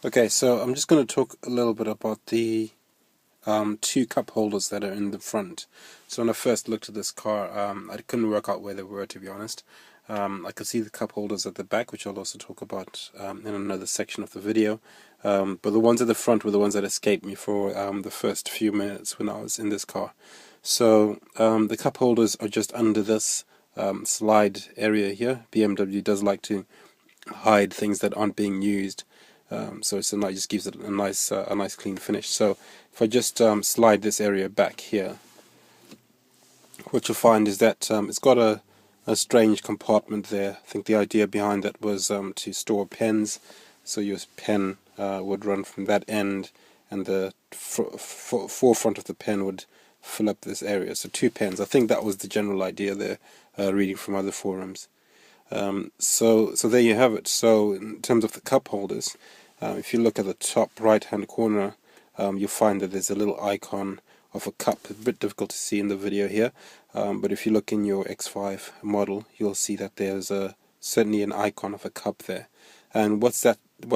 Okay, so I'm just going to talk a little bit about the two cup holders that are in the front. So when I first looked at this car, I couldn't work out where they were, to be honest. I could see the cup holders at the back, which I'll also talk about in another section of the video. But the ones at the front were the ones that escaped me for the first few minutes when I was in this car. So the cup holders are just under this slide area here. BMW does like to hide things that aren't being used. So it just gives it a nice clean finish. So if I just slide this area back here, what you'll find is that it's got a strange compartment there. I think the idea behind that was to store pens. So your pen would run from that end, and the forefront of the pen would fill up this area. So two pens. I think that was the general idea there, reading from other forums. So there you have it. So in terms of the cup holders, if you look at the top right hand corner, you'll find that there's a little icon of a cup. It's a bit difficult to see in the video here, but if you look in your X5 model, you'll see that there's certainly an icon of a cup there. And what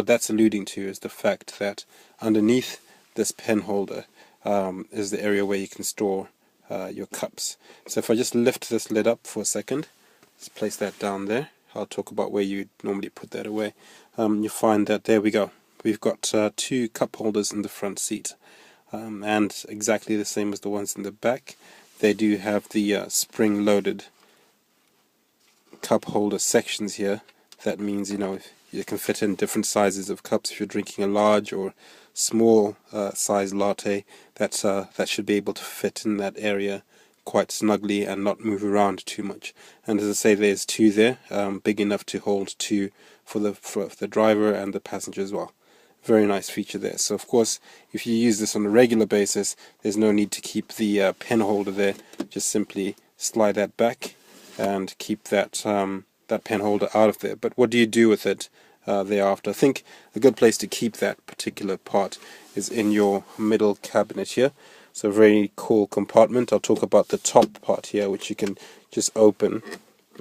that's alluding to is the fact that underneath this pen holder is the area where you can store your cups. So if I just lift this lid up for a second, let's place that down there. I'll talk about where you normally put that away. You find that there we go. We've got two cup holders in the front seat, and exactly the same as the ones in the back. They do have the spring-loaded cup holder sections here. That means you can fit in different sizes of cups. If you're drinking a large or small size latte, that should be able to fit in that area quite snugly and not move around too much. And as I say, there's two there, big enough to hold two for the driver and the passenger as well. Very nice feature there. So of course, if you use this on a regular basis, there's no need to keep the pen holder there. Just simply slide that back and keep that pen holder out of there. But what do you do with it thereafter? I think a good place to keep that particular part is in your middle cabinet here. So a very cool compartment. I'll talk about the top part here, which you can just open.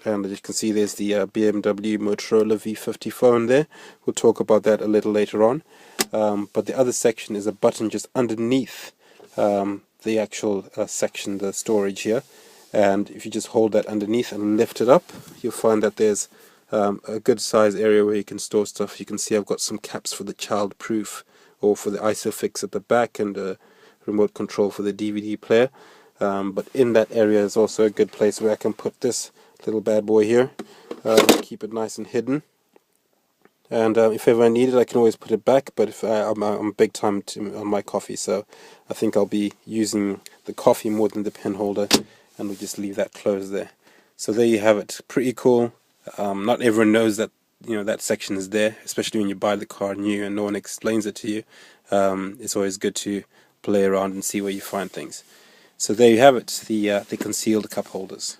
And as you can see, there's the BMW Motorola V50 phone there. We'll talk about that a little later on. But the other section is a button just underneath the actual section, the storage here. And if you just hold that underneath and lift it up, you'll find that there's a good size area where you can store stuff. You can see I've got some caps for the child-proof or for the ISOFIX at the back, and remote control for the DVD player. But in that area is also a good place where I can put this little bad boy here, keep it nice and hidden. And if ever I need it, I can always put it back. But if I'm big time on my coffee, so I think I'll be using the coffee more than the pen holder, and we'll just leave that closed there. So there you have it. Pretty cool. Not everyone knows that that section is there, especially when you buy the car new and no one explains it to you. It's always good to play around and see where you find things. So there you have it, the concealed cup holders.